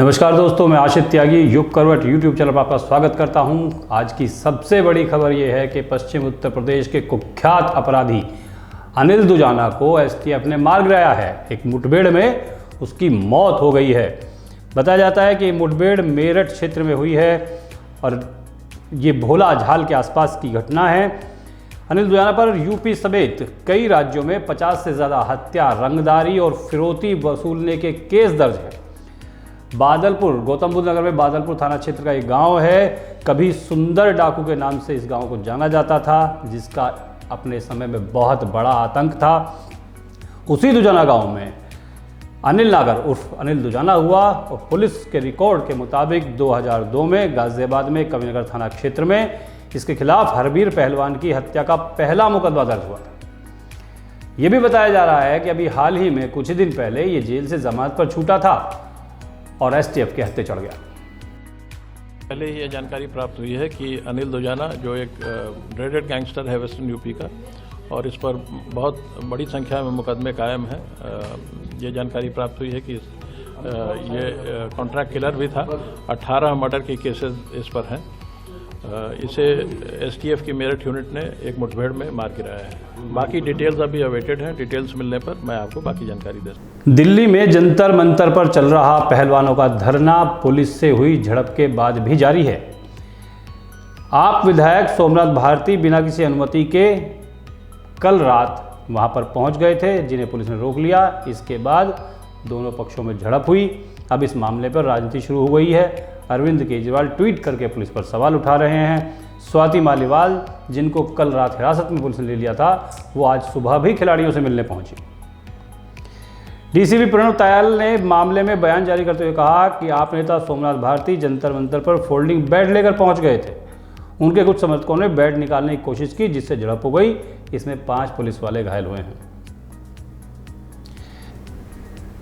नमस्कार दोस्तों, मैं आशित त्यागी युग करवट यूट्यूब चैनल पर आपका स्वागत करता हूं। आज की सबसे बड़ी खबर यह है कि पश्चिम उत्तर प्रदेश के कुख्यात अपराधी अनिल दुजाना को एसटीएफ ने मार गिराया है। एक मुठभेड़ में उसकी मौत हो गई है। बताया जाता है कि मुठभेड़ मेरठ क्षेत्र में हुई है और ये भोला झाल के आसपास की घटना है। अनिल दुजाना पर यूपी समेत कई राज्यों में 50 से ज़्यादा हत्या, रंगदारी और फिरौती वसूलने के केस दर्ज है। बादलपुर, गौतम बुद्ध नगर में बादलपुर थाना क्षेत्र का एक गांव है। कभी सुंदर डाकू के नाम से इस गांव को जाना जाता था, जिसका अपने समय में बहुत बड़ा आतंक था। उसी दुजाना गांव में अनिल नागर उर्फ अनिल दुजाना हुआ और पुलिस के रिकॉर्ड के मुताबिक 2002 में गाजियाबाद में कविनगर थाना क्षेत्र में इसके खिलाफ हरबीर पहलवान की हत्या का पहला मुकदमा दर्ज हुआ था। यह भी बताया जा रहा है कि अभी हाल ही में कुछ दिन पहले ये जेल से जमानत पर छूटा था और एसटीएफ के हत्थे चढ़ गया। पहले ही ये जानकारी प्राप्त हुई है कि अनिल दुजाना जो एक ड्रेडेड गैंगस्टर है वेस्टर्न यूपी का, और इस पर बहुत बड़ी संख्या में मुकदमे कायम हैं। ये जानकारी प्राप्त हुई है कि ये कॉन्ट्रैक्ट किलर भी था। 18 मर्डर के केसेस इस पर हैं। इसे एसटीएफ की मेरठ यूनिट ने एक मुठभेड़ में मार गिराया है। बाकी डिटेल्स अभी अवेटेड हैं। डिटेल्स मिलने पर मैं आपको बाकी जानकारी दे दूँ। दिल्ली में जंतर मंतर पर चल रहा पहलवानों का धरना पुलिस से हुई झड़प के बाद भी जारी है। आप विधायक सोमनाथ भारती बिना किसी अनुमति के कल रात वहां पर पहुंच गए थे, जिन्हें पुलिस ने रोक लिया। इसके बाद दोनों पक्षों में झड़प हुई। अब इस मामले पर राजनीति शुरू हो गई है। अरविंद केजरीवाल ट्वीट करके पुलिस पर सवाल उठा रहे हैं। स्वाति मालीवाल, जिनको कल रात हिरासत में पुलिस ने ले लिया था, वो आज सुबह भी खिलाड़ियों से मिलने पहुंची। डीसीपी प्रणव तायल ने मामले में बयान जारी करते हुए कहा कि आप नेता सोमनाथ भारती जंतर मंतर पर फोल्डिंग बेड लेकर पहुंच गए थे। उनके कुछ समर्थकों ने बेड निकालने की कोशिश की, जिससे झड़प हो गई। इसमें 5 पुलिस वाले घायल हुए हैं।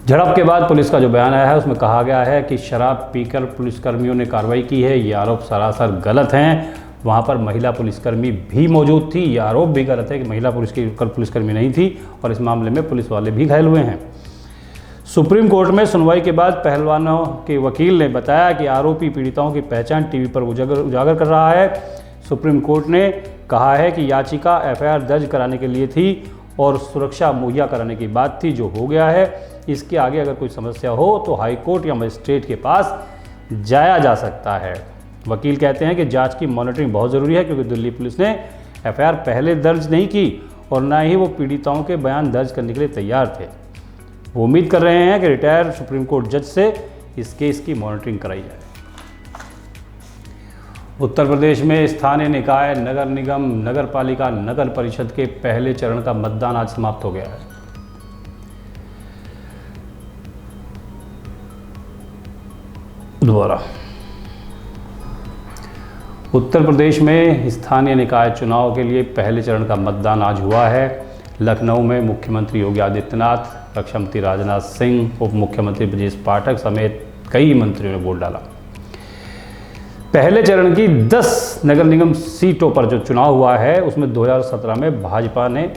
झड़प के बाद पुलिस का जो बयान आया है उसमें कहा गया है कि शराब पीकर पुलिसकर्मियों ने कार्रवाई की है। ये आरोप सरासर गलत हैं। वहाँ पर महिला पुलिसकर्मी भी मौजूद थी। ये आरोप भी गलत है कि महिला पुलिसकर्मी नहीं थी, और इस मामले में पुलिस वाले भी घायल हुए हैं। सुप्रीम कोर्ट में सुनवाई के बाद पहलवानों के वकील ने बताया कि आरोपी पीड़िताओं की पहचान टीवी पर उजागर कर रहा है। सुप्रीम कोर्ट ने कहा है कि याचिका एफआईआर दर्ज कराने के लिए थी और सुरक्षा मुहैया कराने की बात थी, जो हो गया है। इसके आगे अगर कोई समस्या हो तो हाई कोर्ट या मजिस्ट्रेट के पास जाया जा सकता है। वकील कहते हैं कि जांच की मॉनिटरिंग बहुत ज़रूरी है, क्योंकि दिल्ली पुलिस ने एफआईआर पहले दर्ज नहीं की और न ही वो पीड़िताओं के बयान दर्ज करने के लिए तैयार थे। वो उम्मीद कर रहे हैं कि रिटायर्ड सुप्रीम कोर्ट जज से इस केस की मॉनिटरिंग कराई जाए। उत्तर प्रदेश में स्थानीय निकाय, नगर निगम, नगर पालिका, नगर परिषद के पहले चरण का मतदान आज समाप्त हो गया है। दोबारा उत्तर प्रदेश में स्थानीय निकाय चुनाव के लिए पहले चरण का मतदान आज हुआ है। लखनऊ में मुख्यमंत्री योगी आदित्यनाथ, रक्षा मंत्री राजनाथ सिंह, उप मुख्यमंत्री ब्रजेश पाठक समेत कई मंत्रियों ने वोट डाला। पहले चरण की 10 नगर निगम सीटों पर जो चुनाव हुआ है उसमें 2017 में भाजपा ने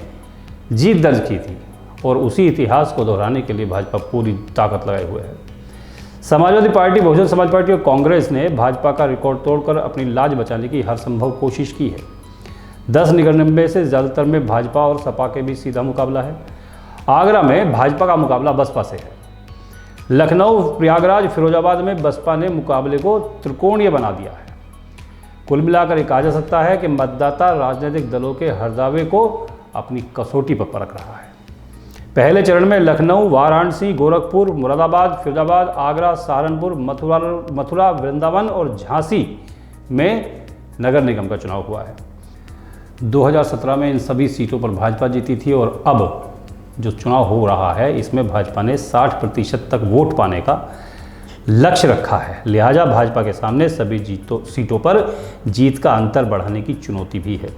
जीत दर्ज की थी, और उसी इतिहास को दोहराने के लिए भाजपा पूरी ताकत लगाए हुए है। समाजवादी पार्टी, बहुजन समाज पार्टी और कांग्रेस ने भाजपा का रिकॉर्ड तोड़कर अपनी लाज बचाने की हर संभव कोशिश की है। 10 निगम में से ज़्यादातर में भाजपा और सपा के बीच सीधा मुकाबला है। आगरा में भाजपा का मुकाबला बसपा से है। लखनऊ, प्रयागराज, फिरोजाबाद में बसपा ने मुकाबले को त्रिकोणीय बना दिया है। कुल मिलाकर ये कहा जा सकता है कि मतदाता राजनीतिक दलों के हर दावे को अपनी कसौटी पर परख रहा है। पहले चरण में लखनऊ, वाराणसी, गोरखपुर, मुरादाबाद, फिरोजाबाद, आगरा, सहारनपुर, मथुरा, वृंदावन और झांसी में नगर निगम का चुनाव हुआ है। 2017 में इन सभी सीटों पर भाजपा जीती थी, और अब जो चुनाव हो रहा है इसमें भाजपा ने 60% तक वोट पाने का लक्ष्य रखा है। लिहाजा भाजपा के सामने सभी सीटों पर जीत का अंतर बढ़ाने की चुनौती भी है।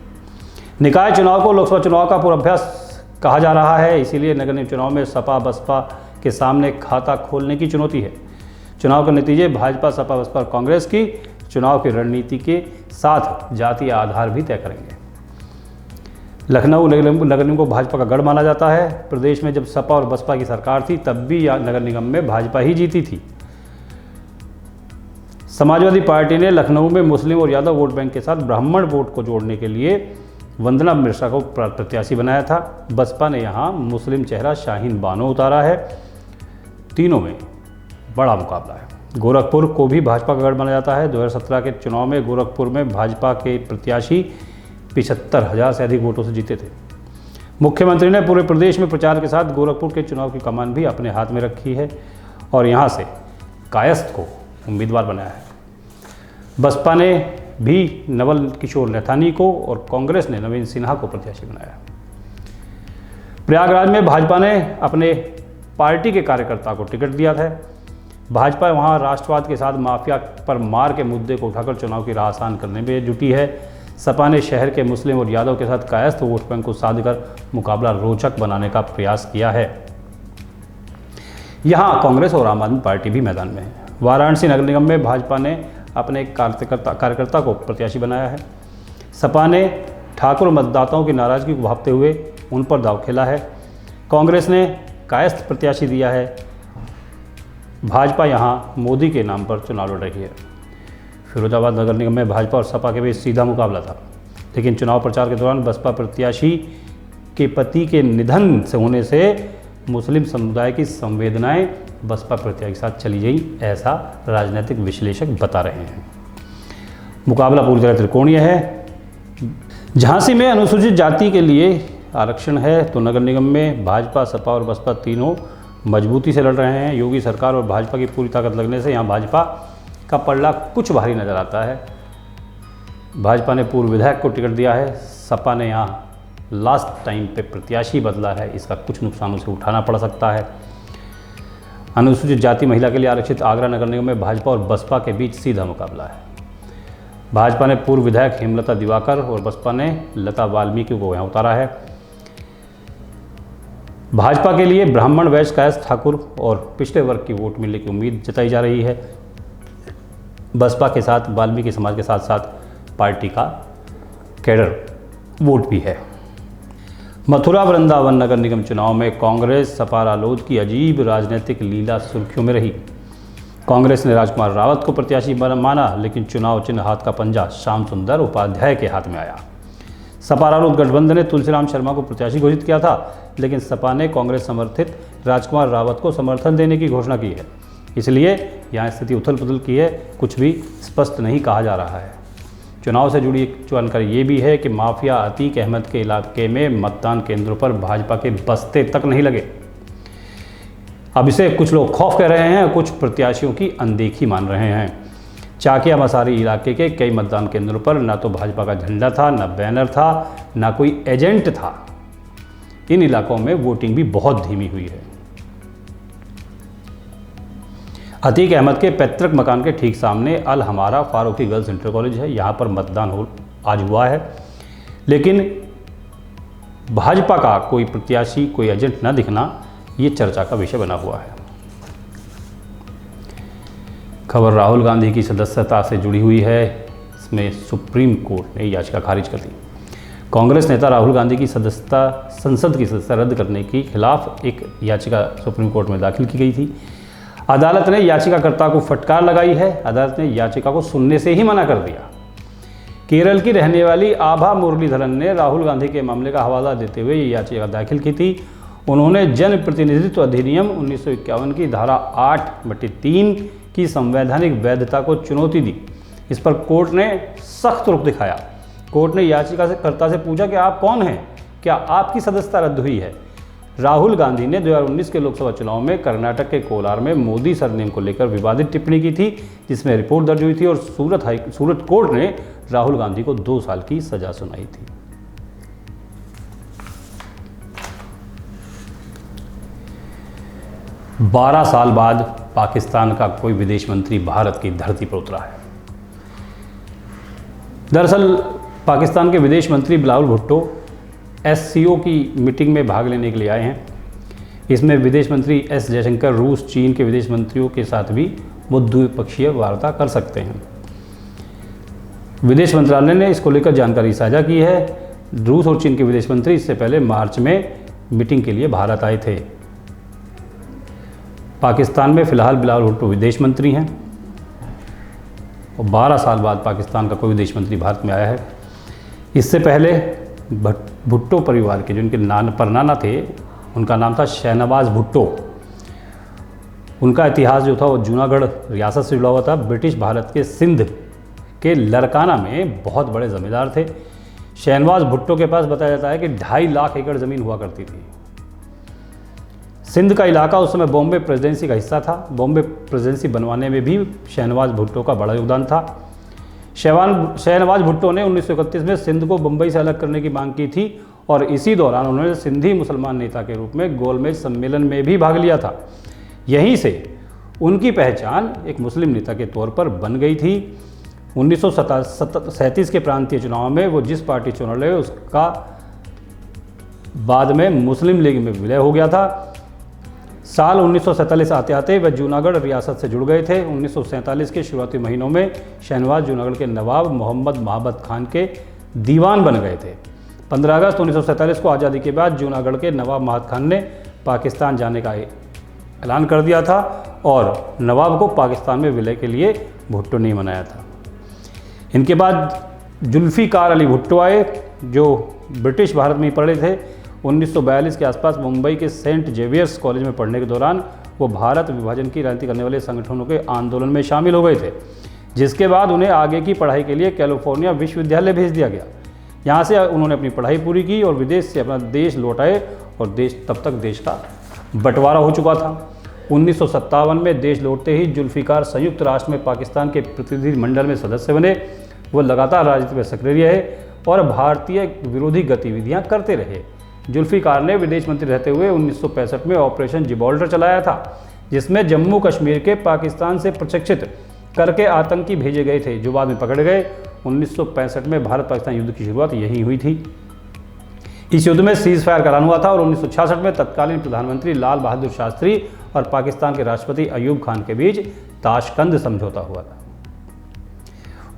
निकाय चुनाव को लोकसभा चुनाव का पूर्वाभ्यास कहा जा रहा है, इसीलिए नगर निगम चुनाव में सपा बसपा के सामने खाता खोलने की चुनौती है। चुनाव के नतीजे भाजपा, सपा, बसपा और कांग्रेस की चुनाव की रणनीति के साथ जातीय आधार भी तय करेंगे। लखनऊ नगर निगम को भाजपा का गढ़ माना जाता है। प्रदेश में जब सपा और बसपा की सरकार थी तब भी नगर निगम में भाजपा ही जीती थी। समाजवादी पार्टी ने लखनऊ में मुस्लिम और यादव वोट बैंक के साथ ब्राह्मण वोट को जोड़ने के लिए वंदना मिश्रा को प्रत्याशी बनाया था। बसपा ने यहां मुस्लिम चेहरा शाहीन बानो उतारा है। तीनों में बड़ा मुकाबला है। गोरखपुर को भी भाजपा का गढ़ माना जाता है। 2017 के चुनाव में गोरखपुर में भाजपा के प्रत्याशी 75,000 से अधिक वोटों से जीते थे। मुख्यमंत्री ने पूरे प्रदेश में प्रचार के साथ गोरखपुर के चुनाव की कमान भी अपने हाथ में रखी है और यहां से कायस्थ को उम्मीदवार बनाया है। बसपा ने भी नवल किशोर नैथानी को और कांग्रेस ने नवीन सिन्हा को प्रत्याशी बनाया। प्रयागराज में भाजपा ने अपने पार्टी के कार्यकर्ता को टिकट दिया था। भाजपा वहां राष्ट्रवाद के साथ माफिया पर मार के मुद्दे को उठाकर चुनाव की राह आसान करने में जुटी है। सपा ने शहर के मुस्लिम और यादव के साथ कायस्थ वोट बैंक को साधकर मुकाबला रोचक बनाने का प्रयास किया है। यहां कांग्रेस और आम आदमी पार्टी भी मैदान में है। वाराणसी नगर निगम में भाजपा ने अपने कार्यकर्ता को प्रत्याशी बनाया है। सपा ने ठाकुर मतदाताओं की नाराजगी को भांपते हुए उन पर दांव खेला है। कांग्रेस ने कायस्थ प्रत्याशी दिया है। भाजपा यहां मोदी के नाम पर चुनाव लड़ रही है। फिरोजाबाद नगर निगम में भाजपा और सपा के बीच सीधा मुकाबला था, लेकिन चुनाव प्रचार के दौरान बसपा प्रत्याशी के पति के निधन से होने से मुस्लिम समुदाय की संवेदनाएं बसपा प्रत्याशी के साथ चली गई, ऐसा राजनीतिक विश्लेषक बता रहे हैं। मुकाबला पूरी तरह त्रिकोणीय है। झांसी में अनुसूचित जाति के लिए आरक्षण है तो नगर निगम में भाजपा, सपा और बसपा तीनों मजबूती से लड़ रहे हैं। योगी सरकार और भाजपा की पूरी ताकत लगने से यहाँ भाजपा का पल्ला कुछ भारी नजर आता है। भाजपा ने पूर्व विधायक को टिकट दिया है। सपा ने यहाँ लास्ट टाइम पे प्रत्याशी बदला है, इसका कुछ नुकसान उसे उठाना पड़ सकता है। अनुसूचित जाति महिला के लिए आरक्षित आगरा नगर निगम में भाजपा और बसपा के बीच सीधा मुकाबला है। भाजपा ने पूर्व विधायक हेमलता दिवाकर और बसपा ने लता वाल्मीकि को यहाँ उतारा है। भाजपा के लिए ब्राह्मण, वैश्य, कायस्थ, ठाकुर और पिछड़े वर्ग की वोट मिलने की उम्मीद जताई जा रही है। बसपा के साथ वाल्मीकि समाज के साथ साथ पार्टी का कैडर वोट भी है। मथुरा वृंदावन नगर निगम चुनाव में कांग्रेस सपा रालोद की अजीब राजनीतिक लीला सुर्खियों में रही। कांग्रेस ने राजकुमार रावत को प्रत्याशी माना, लेकिन चुनाव चिन्ह हाथ का पंजा श्याम सुंदर उपाध्याय के हाथ में आया। सपा रालोद गठबंधन ने तुलसीराम शर्मा को प्रत्याशी घोषित किया था, लेकिन सपा ने कांग्रेस समर्थित राजकुमार रावत को समर्थन देने की घोषणा की है। इसलिए यहाँ स्थिति उथल पुथल की है, कुछ भी स्पष्ट नहीं कहा जा रहा है। चुनाव से जुड़ी एक जानकारी ये भी है कि माफिया अतीक अहमद के इलाके में मतदान केंद्रों पर भाजपा के बस्ते तक नहीं लगे। अब इसे कुछ लोग खौफ कह रहे हैं, कुछ प्रत्याशियों की अनदेखी मान रहे हैं। चाकिया मसारी इलाके के कई मतदान केंद्रों पर ना तो भाजपा का झंडा था, ना बैनर था, ना कोई एजेंट था। इन इलाकों में वोटिंग भी बहुत धीमी हुई है। अतीक अहमद के पैतृक मकान के ठीक सामने अल हमारा फारूकी गर्ल्स इंटर कॉलेज है। यहाँ पर मतदान आज हुआ है, लेकिन भाजपा का कोई प्रत्याशी, कोई एजेंट न दिखना, ये चर्चा का विषय बना हुआ है। खबर राहुल गांधी की सदस्यता से जुड़ी हुई है। इसमें सुप्रीम कोर्ट ने याचिका खारिज कर दी। कांग्रेस नेता राहुल गांधी की सदस्यता, संसद की सदस्यता रद्द करने के खिलाफ एक याचिका सुप्रीम कोर्ट में दाखिल की गई थी। अदालत ने याचिकाकर्ता को फटकार लगाई है। अदालत ने याचिका को सुनने से ही मना कर दिया। केरल की रहने वाली आभा मुरलीधरन ने राहुल गांधी के मामले का हवाला देते हुए ये याचिका दाखिल की थी। उन्होंने जन प्रतिनिधित्व अधिनियम 1951 की धारा 8/3 की संवैधानिक वैधता को चुनौती दी। इस पर कोर्ट ने सख्त रुख दिखाया। कोर्ट ने याचिकाकर्ता से पूछा कि आप कौन हैं, क्या आपकी सदस्यता रद्द हुई है। राहुल गांधी ने 2019 के लोकसभा चुनाव में कर्नाटक के कोलार में मोदी सरनेम को लेकर विवादित टिप्पणी की थी, जिसमें रिपोर्ट दर्ज हुई थी और सूरत कोर्ट ने राहुल गांधी को 2 साल की सजा सुनाई थी। बारह साल बाद पाकिस्तान का कोई विदेश मंत्री भारत की धरती पर उतरा है। दरअसल पाकिस्तान के विदेश मंत्री बिलावल भुट्टो SCO की मीटिंग में भाग लेने के लिए आए हैं। इसमें विदेश मंत्री S जयशंकर रूस, चीन के विदेश मंत्रियों के साथ भी वो द्विपक्षीय वार्ता कर सकते हैं। विदेश मंत्रालय ने इसको लेकर जानकारी साझा की है। रूस और चीन के विदेश मंत्री इससे पहले मार्च में मीटिंग के लिए भारत आए थे। पाकिस्तान में फिलहाल बिलावल भुट्टो विदेश मंत्री हैं। और 12 साल बाद पाकिस्तान का कोई विदेश मंत्री भारत में आया है। इससे पहले भुट्टो परिवार के जो इनके परनाना थे, उनका नाम था शहनवाज भुट्टो। उनका इतिहास जो था वो जूनागढ़ रियासत से जुड़ा हुआ था। ब्रिटिश भारत के सिंध के लरकाना में बहुत बड़े ज़मींदार थे। शहनवाज भुट्टो के पास बताया जाता है कि 2.5 लाख एकड़ ज़मीन हुआ करती थी। सिंध का इलाका उस समय बॉम्बे प्रेसिडेंसी का हिस्सा था। बॉम्बे प्रेसिडेंसी बनवाने में भी शहनवाज भुट्टो का बड़ा योगदान था। शहनवाज भुट्टो ने 1931 में सिंध को बम्बई से अलग करने की मांग की थी और इसी दौरान उन्होंने सिंधी मुसलमान नेता के रूप में गोलमेज सम्मेलन में भी भाग लिया था। यहीं से उनकी पहचान एक मुस्लिम नेता के तौर पर बन गई थी। 1937 के प्रांतीय चुनाव में वो जिस पार्टी चुन रहे उसका बाद में मुस्लिम लीग में विलय हो गया था। साल 1947 आते आते वह जूनागढ़ रियासत से जुड़ गए थे। 1947 के शुरुआती महीनों में शहनवाज जूनागढ़ के नवाब मोहम्मद महाबत खान के दीवान बन गए थे। 15 अगस्त 1947 को आज़ादी के बाद जूनागढ़ के नवाब महाबत खान ने पाकिस्तान जाने का ऐलान कर दिया था और नवाब को पाकिस्तान में विलय के लिए भुट्टो ने मनाया था। इनके बाद जुल्फ़िकार अली भुट्टो आए, जो ब्रिटिश भारत में ही पढ़े थे। 1942 के आसपास मुंबई के सेंट जेवियर्स कॉलेज में पढ़ने के दौरान वो भारत विभाजन की राजनीति करने वाले संगठनों के आंदोलन में शामिल हो गए थे, जिसके बाद उन्हें आगे की पढ़ाई के लिए कैलिफोर्निया विश्वविद्यालय भेज दिया गया। यहाँ से उन्होंने अपनी पढ़ाई पूरी की और विदेश से अपना देश लौट आए और तब तक देश का बंटवारा हो चुका था। 1957 में देश लौटते ही जुल्फ़िकार संयुक्त राष्ट्र में पाकिस्तान के प्रतिनिधि मंडल में सदस्य बने। वो लगातार राजनीति में सक्रिय रहे और भारतीय विरोधी गतिविधियां करते रहे। जुल्फ़िकार ने विदेश मंत्री रहते हुए 1965 में ऑपरेशन जिब्राल्टर चलाया था, जिसमें जम्मू कश्मीर के पाकिस्तान से प्रशिक्षित करके आतंकी भेजे गए थे, जो बाद में पकड़े गए। 1965 में भारत पाकिस्तान युद्ध की शुरुआत यही हुई थी। इस युद्ध में सीज़ फायर का ऐलान हुआ था और 1966 में तत्कालीन प्रधानमंत्री लाल बहादुर शास्त्री और पाकिस्तान के राष्ट्रपति अयूब खान के बीच ताशकंद समझौता हुआ था।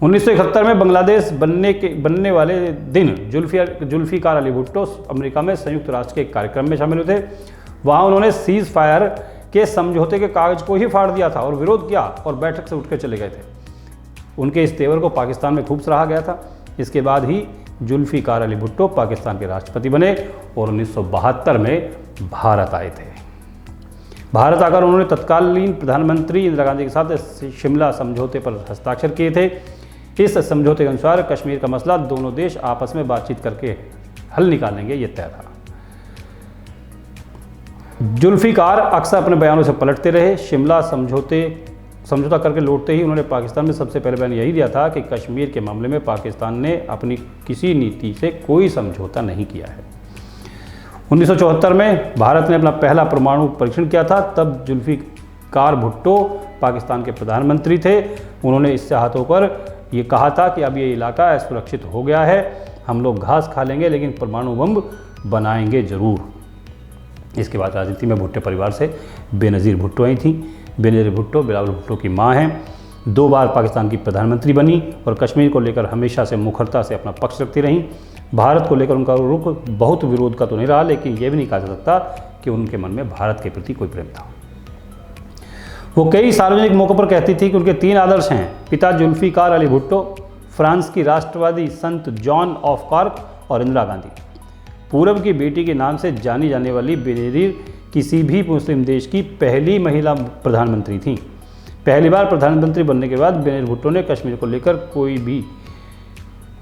1971 में बांग्लादेश बनने वाले दिन जुल्फ़िकार अली भुट्टो अमेरिका में संयुक्त राष्ट्र के कार्यक्रम में शामिल हुए थे। वहाँ उन्होंने सीज़ फायर के समझौते के कागज को ही फाड़ दिया था और विरोध किया और बैठक से उठकर चले गए थे। उनके इस तेवर को पाकिस्तान में खूब सराहा गया था। इसके बाद ही जुल्फ़िकार अली भुट्टो पाकिस्तान के राष्ट्रपति बने और 1972 में भारत आए थे। भारत आकर उन्होंने तत्कालीन प्रधानमंत्री इंदिरा गांधी के साथ शिमला समझौते पर हस्ताक्षर किए थे। इस समझौते के अनुसार कश्मीर का मसला दोनों देश आपस में बातचीत करके हल निकालेंगे, ये तय था। जुल्फ़िकार अक्सर अपने बयानों से पलटते रहे। शिमला समझौता करके लौटते ही उन्होंने पाकिस्तान में सबसे पहले बयान यही दिया था कि कश्मीर के मामले में पाकिस्तान ने अपनी किसी नीति से कोई समझौता नहीं किया है। 1974 में भारत ने अपना पहला परमाणु परीक्षण किया था। तब जुल्फ़िकार भुट्टो पाकिस्तान के प्रधानमंत्री थे। उन्होंने इससे हाथ होकर ये कहा था कि अब ये इलाका असुरक्षित हो गया है, हम लोग घास खा लेंगे लेकिन परमाणु बम बनाएंगे ज़रूर। इसके बाद राजनीति में भुट्टो परिवार से बेनज़ीर भुट्टो आई थी। बेनज़ीर भुट्टो बिलावल भुट्टो की मां हैं। 2 बार पाकिस्तान की प्रधानमंत्री बनी और कश्मीर को लेकर हमेशा से मुखरता से अपना पक्ष रखती रहीं। भारत को लेकर उनका रुख बहुत विरोध का तो नहीं रहा, लेकिन यह भी नहीं कहा जा सकता कि उनके मन में भारत के प्रति कोई प्रेम था। वो कई सार्वजनिक मौक़ों पर कहती थी कि उनके 3 आदर्श हैं: पिता जुल्फ़िकार अली भुट्टो, फ्रांस की राष्ट्रवादी संत जॉन ऑफ आर्क और इंदिरा गांधी। पूरब की बेटी के नाम से जानी जाने वाली बेनज़ीर किसी भी मुस्लिम देश की पहली महिला प्रधानमंत्री थीं। पहली बार प्रधानमंत्री बनने के बाद बेनज़ीर भुट्टो ने कश्मीर को लेकर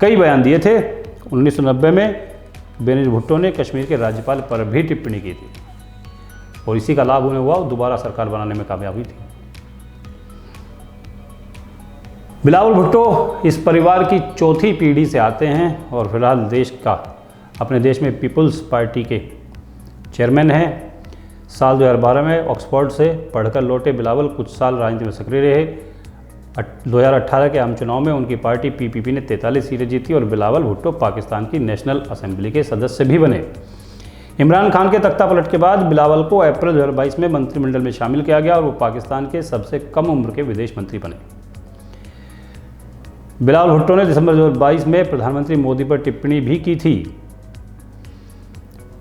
कई बयान दिए थे। 1990 में बेनज़ीर भुट्टो ने कश्मीर के राज्यपाल पर भी टिप्पणी की थी और इसी का लाभ उन्हें हुआ, दोबारा सरकार बनाने में कामयाब हुई थी। बिलावल भुट्टो इस परिवार की 4थी पीढ़ी से आते हैं और फिलहाल अपने देश में पीपल्स पार्टी के चेयरमैन हैं। साल 2012 में ऑक्सफोर्ड से पढ़कर लौटे बिलावल कुछ साल राजनीति में सक्रिय रहे। 2018 के आम चुनाव में उनकी पार्टी पीपीपी ने 43 सीटें जीती और बिलावल भुट्टो पाकिस्तान की नेशनल असेंबली के सदस्य भी बने। इमरान खान के तख्ता पलट के बाद बिलावल को अप्रैल 2022 में मंत्रिमंडल में शामिल किया गया और वो पाकिस्तान के सबसे कम उम्र के विदेश मंत्री बने। बिलावल भुट्टो ने दिसंबर 2022 में प्रधानमंत्री मोदी पर टिप्पणी भी की थी।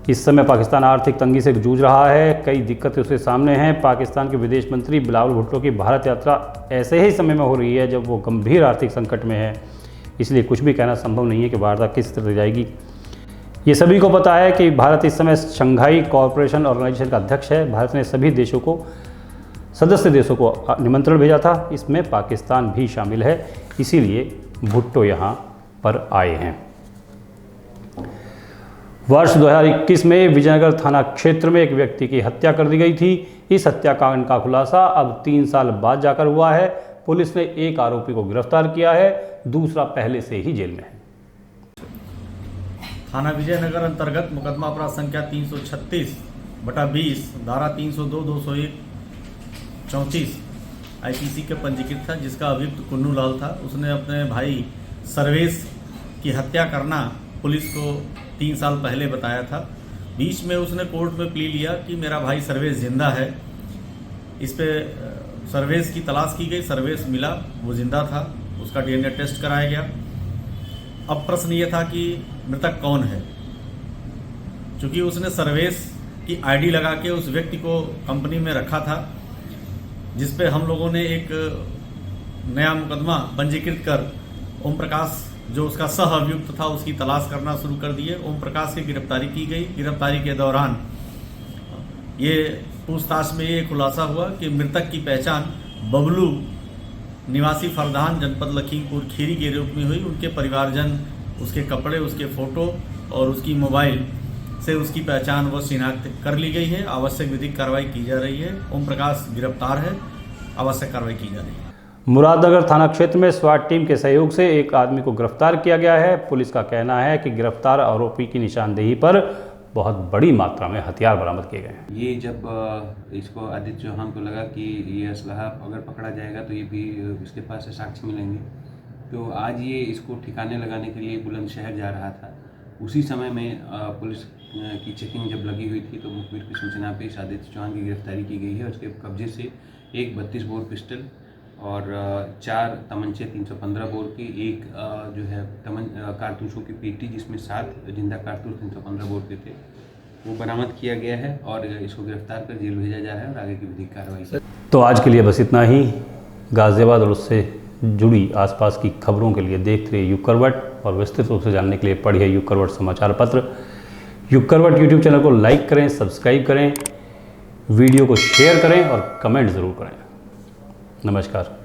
इस समय पाकिस्तान आर्थिक तंगी से जूझ रहा है, कई दिक्कतें उसके सामने हैं। पाकिस्तान के विदेश मंत्री बिलावल भुट्टो की भारत यात्रा ऐसे ही समय में हो रही है जब वो गंभीर आर्थिक संकट में है, इसलिए कुछ भी कहना संभव नहीं है कि वार्ता किस तरह जाएगी। ये सभी को पता है कि भारत इस समय शंघाई कोऑपरेशन ऑर्गेनाइजेशन का अध्यक्ष है। भारत ने सभी देशों को, सदस्य देशों को निमंत्रण भेजा था, इसमें पाकिस्तान भी शामिल है, इसीलिए भुट्टो यहाँ पर आए हैं। वर्ष 2021 में विजयनगर थाना क्षेत्र में एक व्यक्ति की हत्या कर दी गई थी। इस हत्याकांड का खुलासा अब 3 साल बाद जाकर हुआ है। पुलिस ने एक आरोपी को गिरफ्तार किया है, दूसरा पहले से ही जेल में है। थाना विजयनगर अंतर्गत मुकदमा अपराध संख्या 336/20 धारा 302, 201, 34 आईपीसी के पंजीकृत था, जिसका अभियुक्त कुन्नू लाल था। उसने अपने भाई सर्वेश की हत्या करना पुलिस को 3 साल पहले बताया था। बीच में उसने कोर्ट में प्ली लिया कि मेरा भाई सर्वेश जिंदा है। इस पे सर्वेश की तलाश की गई, सर्वेश मिला, वो जिंदा था, उसका डीएनए टेस्ट कराया गया। अब प्रश्न ये था कि मृतक कौन है, क्योंकि उसने सर्वेश की आईडी लगा के उस व्यक्ति को कंपनी में रखा था, जिस पे हम लोगों ने एक नया मुकदमा पंजीकृत कर ओम प्रकाश जो उसका सह अभियुक्त था उसकी तलाश करना शुरू कर दिए। ओम प्रकाश की गिरफ्तारी की गई। गिरफ्तारी के दौरान ये पूछताछ में ये खुलासा हुआ कि मृतक की पहचान बबलू निवासी फरदान जनपद लखीमपुर खीरी के रूप में हुई। उनके परिवारजन उसके कपड़े, उसके फोटो और उसकी मोबाइल से उसकी पहचान व शिनाख्त कर ली गई है। आवश्यक विधिक कार्रवाई की जा रही है। ओम प्रकाश गिरफ्तार है, आवश्यक कार्रवाई की जा रही है। मुरादनगर थाना क्षेत्र में स्वाट टीम के सहयोग से एक आदमी को गिरफ्तार किया गया है। पुलिस का कहना है कि गिरफ्तार आरोपी की निशानदेही पर बहुत बड़ी मात्रा में हथियार बरामद किए गए हैं। ये जब इसको आदित्य चौहान को लगा कि ये असलहा अगर पकड़ा जाएगा तो ये भी इसके पास से साक्ष्य मिलेंगे, तो आज ये इसको ठिकाने लगाने के लिए बुलंदशहर जा रहा था। उसी समय में पुलिस की चेकिंग जब लगी हुई थी तो मुखबिर की सूचना पे इस आदित्य चौहान की गिरफ्तारी की गई है। उसके कब्जे से एक 32 बोर पिस्टल और 4 तमंचे 315 बोर की, एक जो है कारतूसों की पेटी जिसमें 7 जिंदा कारतूस 315 बोर के थे, वो बरामद किया गया है और इसको गिरफ्तार कर जेल भेजा जा रहा है और आगे की विधिक कार्रवाई। तो आज के लिए बस इतना ही। गाजियाबाद और उससे जुड़ी आसपास की खबरों के लिए देखते रहिए युग करवट, और विस्तृत रूप से जानने के लिए पढ़िए युग करवट समाचार पत्र। युग करवट यूट्यूब चैनल को लाइक करें, सब्सक्राइब करें, वीडियो को शेयर करें और कमेंट ज़रूर करें। नमस्कार।